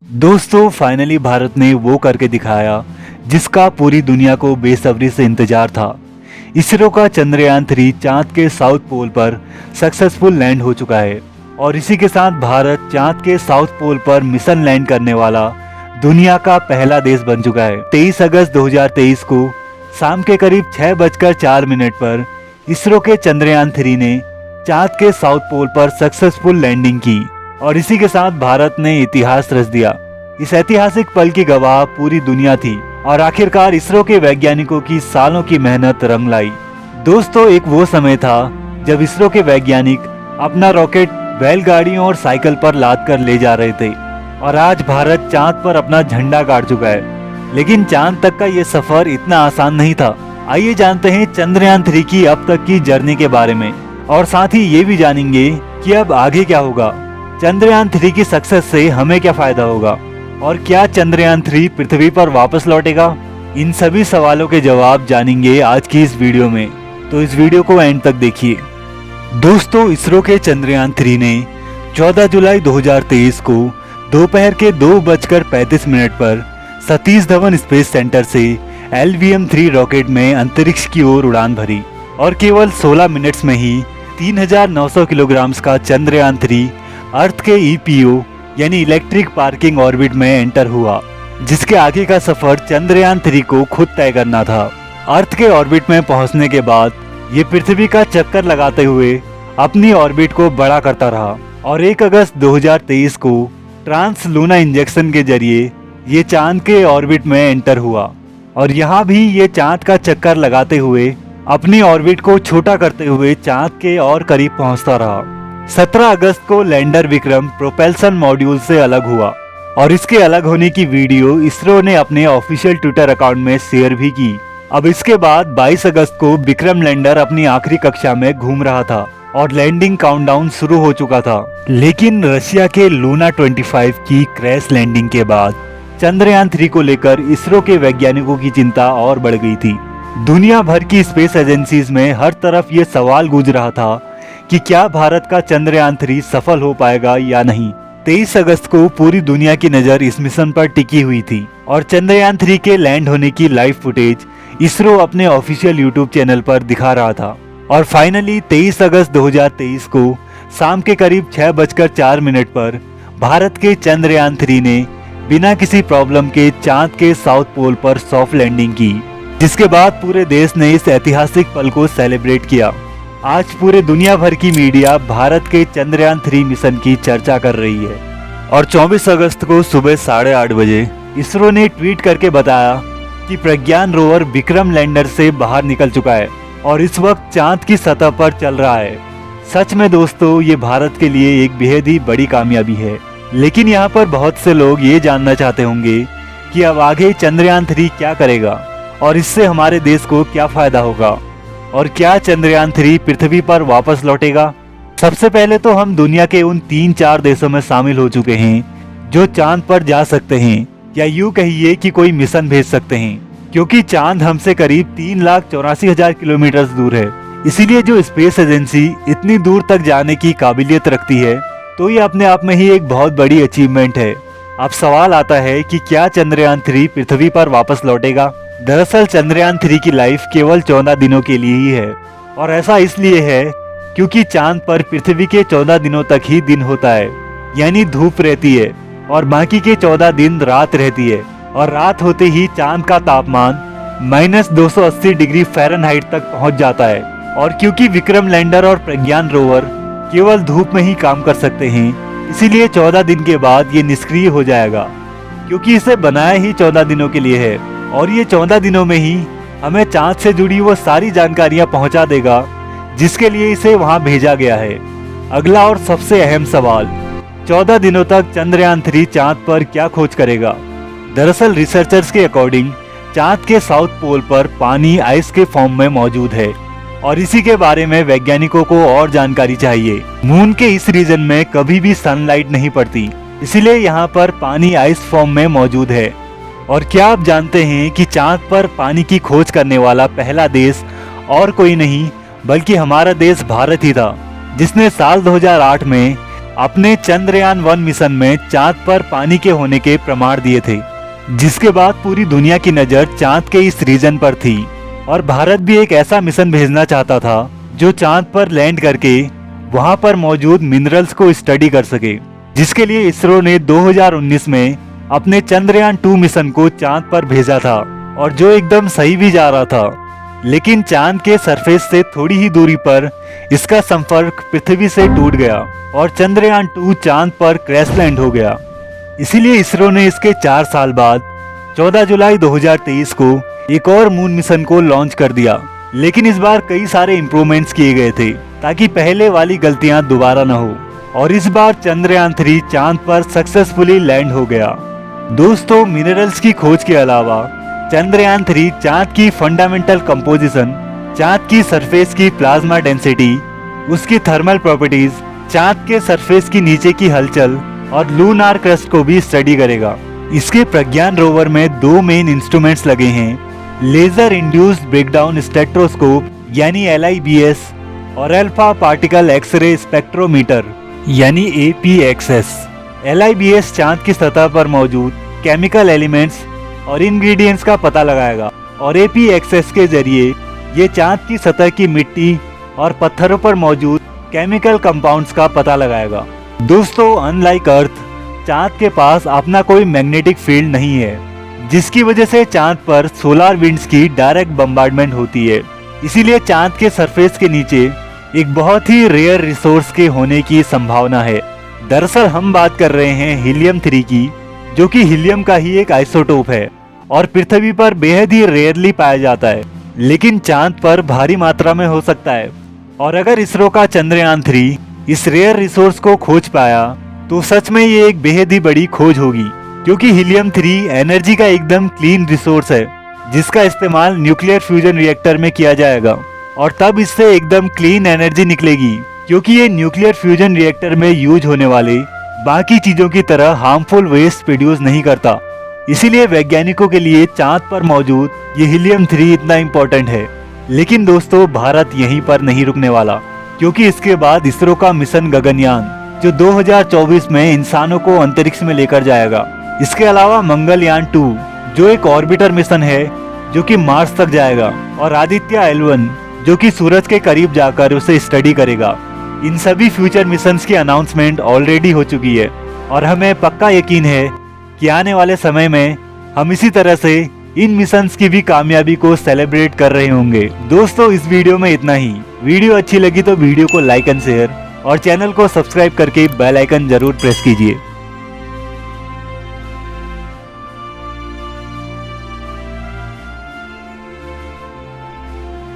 दोस्तों फाइनली भारत ने वो करके दिखाया जिसका पूरी दुनिया को बेसब्री से इंतजार था। इसरो का चंद्रयान-3 चांद के साउथ पोल पर सक्सेसफुल लैंड हो चुका है और इसी के साथ भारत चांद के साउथ पोल पर मिशन लैंड करने वाला दुनिया का पहला देश बन चुका है। 23 अगस्त 2023 को शाम के करीब 6:04 पर इसरो के चंद्रयान-3 ने चांद के साउथ पोल पर सक्सेसफुल लैंडिंग की और इसी के साथ भारत ने इतिहास रच दिया। इस ऐतिहासिक पल की गवाह पूरी दुनिया थी और आखिरकार इसरो के वैज्ञानिकों की सालों की मेहनत रंग लाई। दोस्तों एक वो समय था जब इसरो के वैज्ञानिक अपना रॉकेट बैलगाड़ियों और साइकिल पर लाद कर ले जा रहे थे और आज भारत चांद पर अपना झंडा गाड़ चुका है। लेकिन चांद तक का ये सफर इतना आसान नहीं था। आइए जानते हैं चंद्रयान-3 की अब तक की जर्नी के बारे में और साथ ही ये भी जानेंगे कि अब आगे क्या होगा, चंद्रयान-3 की सक्सेस से हमें क्या फायदा होगा और क्या चंद्रयान-3 पृथ्वी पर वापस लौटेगा। इन सभी सवालों के जवाब जानेंगे आज की इस वीडियो में, तो इस वीडियो को एंड तक देखिए। दोस्तों इसरो के चंद्रयान-3 ने 14 जुलाई 2023 को दोपहर के 2:35 पर सतीश धवन स्पेस सेंटर से LVM-3 रॉकेट में अंतरिक्ष की ओर उड़ान भरी और केवल 16 मिनट्स में ही 3900 किलोग्राम का चंद्रयान-3 अर्थ के EPO यानी इलेक्ट्रिक पार्किंग ऑर्बिट में एंटर हुआ, जिसके आगे का सफर चंद्रयान-3 को खुद तय करना था। अर्थ के ऑर्बिट में पहुंचने के बाद ये पृथ्वी का चक्कर लगाते हुए अपनी ऑर्बिट को बड़ा करता रहा और 1 अगस्त 2023 को ट्रांस लूना इंजेक्शन के जरिए ये चांद के ऑर्बिट में एंटर हुआ और यहाँ भी ये चांद का चक्कर लगाते हुए अपनी ऑर्बिट को छोटा करते हुए चांद के और करीब पहुंचता रहा। 17 अगस्त को लैंडर विक्रम प्रोपेल्सन मॉड्यूल से अलग हुआ और इसके अलग होने की वीडियो इसरो ने अपने ऑफिशियल ट्विटर अकाउंट में शेयर भी की। अब इसके बाद 22 अगस्त को विक्रम लैंडर अपनी आखिरी कक्षा में घूम रहा था और लैंडिंग काउंटडाउन शुरू हो चुका था। लेकिन रशिया के लूना 25 की क्रैश लैंडिंग के बाद चंद्रयान-3 को लेकर इसरो के वैज्ञानिकों की चिंता और बढ़ गई थी। दुनिया भर की स्पेस एजेंसीज में हर तरफ ये सवाल गूंज रहा था कि क्या भारत का चंद्रयान-3 सफल हो पाएगा या नहीं। 23 अगस्त को पूरी दुनिया की नजर इस मिशन पर टिकी हुई थी और चंद्रयान-3 के लैंड होने की लाइव फुटेज इसरो अपने ऑफिशियल यूट्यूब चैनल पर दिखा रहा था। और फाइनली 23 अगस्त 2023 को शाम के करीब 6:04 पर भारत के चंद्रयान-3 ने बिना किसी प्रॉब्लम के चांद के साउथ पोल पर सॉफ्ट लैंडिंग की, जिसके बाद पूरे देश ने इस ऐतिहासिक पल को सेलिब्रेट किया। आज पूरे दुनिया भर की मीडिया भारत के चंद्रयान-3 मिशन की चर्चा कर रही है और 24 अगस्त को सुबह 8:30 बजे इसरो ने ट्वीट करके बताया कि प्रज्ञान रोवर विक्रम लैंडर से बाहर निकल चुका है और इस वक्त चांद की सतह पर चल रहा है। सच में दोस्तों ये भारत के लिए एक बेहद ही बड़ी कामयाबी है। लेकिन यहाँ पर बहुत से लोग ये जानना चाहते होंगे कि अब आगे चंद्रयान-3 क्या करेगा और इससे हमारे देश को क्या फायदा होगा और क्या चंद्रयान-3 पृथ्वी पर वापस लौटेगा। सबसे पहले तो हम दुनिया के उन 3-4 देशों में शामिल हो चुके हैं जो चांद पर जा सकते हैं या यूं कहिए कि कोई मिशन भेज सकते हैं, क्योंकि चांद हमसे करीब 3,84,000 किलोमीटर दूर है। इसीलिए जो स्पेस एजेंसी इतनी दूर तक जाने की काबिलियत रखती है तो ये अपने आप में ही एक बहुत बड़ी अचीवमेंट है। अब सवाल आता है कि क्या चंद्रयान-3 पृथ्वी पर वापस लौटेगा। दरअसल चंद्रयान-3 की लाइफ केवल 14 दिनों के लिए ही है और ऐसा इसलिए है क्योंकि चांद पर पृथ्वी के 14 दिनों तक ही दिन होता है, यानी धूप रहती है और बाकी के 14 दिन रात रहती है और रात होते ही चांद का तापमान -280 डिग्री फ़ारेनहाइट तक पहुंच जाता है। और क्योंकि विक्रम लैंडर और प्रज्ञान रोवर केवल धूप में ही काम कर सकते हैं, इसीलिए 14 दिन के बाद ये निष्क्रिय हो जाएगा, क्योंकि इसे बनाया ही 14 दिनों के लिए है और ये 14 दिनों में ही हमें चांद से जुड़ी वो सारी जानकारियां पहुंचा देगा जिसके लिए इसे वहां भेजा गया है। अगला और सबसे अहम सवाल, 14 दिनों तक चंद्रयान-3 चांद पर क्या खोज करेगा। दरअसल रिसर्चर्स के अकॉर्डिंग चांद के साउथ पोल पर पानी आइस के फॉर्म में मौजूद है और इसी के बारे में वैज्ञानिकों को और जानकारी चाहिए। मून के इस रीजन में कभी भी सनलाइट नहीं पड़ती, इसीलिए यहाँ पर पानी आइस फॉर्म में मौजूद है। और क्या आप जानते हैं कि चांद पर पानी की खोज करने वाला पहला देश और कोई नहीं बल्कि हमारा देश भारत ही था, जिसने साल 2008 में अपने चंद्रयान-1 मिशन में चांद पर पानी के होने के प्रमाण दिए थे, जिसके बाद पूरी दुनिया की नजर चांद के इस रीजन पर थी और भारत भी एक ऐसा मिशन भेजना चाहता था जो चांद पर लैंड करके वहां पर मौजूद मिनरल्स को स्टडी कर सके, जिसके लिए इसरो ने 2019 में अपने चंद्रयान-2 मिशन को चांद पर भेजा था और जो एकदम सही भी जा रहा था। लेकिन चांद के सरफेस से थोड़ी ही दूरी पर इसका संपर्क पृथ्वी से टूट गया और चंद्रयान-2 चांद पर क्रैश लैंड हो गया। इसीलिए इसरो ने इसके 4 साल बाद 14 जुलाई 2023 को एक और मून मिशन को लॉन्च कर दिया। लेकिन इस बार कई सारे इम्प्रूवमेंट्स किए गए थे ताकि पहले वाली गलतियां दोबारा न हो, और इस बार चंद्रयान-3 चांद पर सक्सेसफुली लैंड हो गया। दोस्तों, मिनरल्स की खोज के अलावा चंद्रयान-3 चांद की फंडामेंटल कंपोजिशन, चांद की सरफेस की प्लाज्मा डेंसिटी, उसकी थर्मल प्रॉपर्टीज, चांद के सरफेस की नीचे की हलचल और लूनार क्रस्ट को भी स्टडी करेगा। इसके प्रज्ञान रोवर में 2 मेन इंस्ट्रूमेंट्स लगे हैं, लेजर इंड्यूस्ड ब्रेकडाउन स्पेक्ट्रोस्कोप यानी LIBS और अल्फा पार्टिकल एक्सरे स्पेक्ट्रोमीटर यानी APXS। LIBS चांद की सतह पर मौजूद केमिकल एलिमेंट्स और इंग्रेडिएंट्स का पता लगाएगा और APXS के जरिए ये चांद की सतह की मिट्टी और पत्थरों पर मौजूद केमिकल कंपाउंड्स का पता लगाएगा। दोस्तों, अनलाइक अर्थ, चांद के पास अपना कोई मैग्नेटिक फील्ड नहीं है, जिसकी वजह से चांद पर सोलर विंड्स की डायरेक्ट बम्बार्डमेंट होती है। इसीलिए चांद के सरफेस के नीचे एक बहुत ही रेयर रिसोर्स के होने की संभावना है। दरअसल हम बात कर रहे हैं हीलियम-3 की, जो कि हीलियम का ही एक आइसोटोप है और पृथ्वी पर बेहद ही रेयरली पाया जाता है, लेकिन चांद पर भारी मात्रा में हो सकता है। और अगर इसरो का चंद्रयान-3 इस रेयर रिसोर्स को खोज पाया तो सच में ये एक बेहद ही बड़ी खोज होगी, क्योंकि हीलियम-3 एनर्जी का एकदम क्लीन रिसोर्स है जिसका इस्तेमाल न्यूक्लियर फ्यूजन रिएक्टर में किया जाएगा और तब इससे एकदम क्लीन एनर्जी निकलेगी, क्योंकि ये न्यूक्लियर फ्यूजन रिएक्टर में यूज होने वाले बाकी चीजों की तरह हार्मफुल वेस्ट प्रोड्यूस नहीं करता। इसीलिए वैज्ञानिकों के लिए चांद पर मौजूद ये हीलियम-3 इतना इम्पोर्टेंट है। लेकिन दोस्तों, भारत यहीं पर नहीं रुकने वाला, क्योंकि इसके बाद इसरो का मिशन गगनयान जो 2024 में इंसानों को अंतरिक्ष में लेकर जाएगा। इसके अलावा मंगलयान-2 जो एक ऑर्बिटर मिशन है जो कि मार्स तक जाएगा, और आदित्य L1 जो कि सूरज के करीब जाकर उसे स्टडी करेगा। इन सभी फ्यूचर मिशंस की अनाउंसमेंट ऑलरेडी हो चुकी है और हमें पक्का यकीन है कि आने वाले समय में हम इसी तरह से इन मिशंस की भी कामयाबी को सेलिब्रेट कर रहे होंगे। दोस्तों, इस वीडियो में इतना ही। वीडियो अच्छी लगी तो वीडियो को लाइक एंड शेयर और चैनल को सब्सक्राइब करके बेल आइकन जरूर प्रेस कीजिए।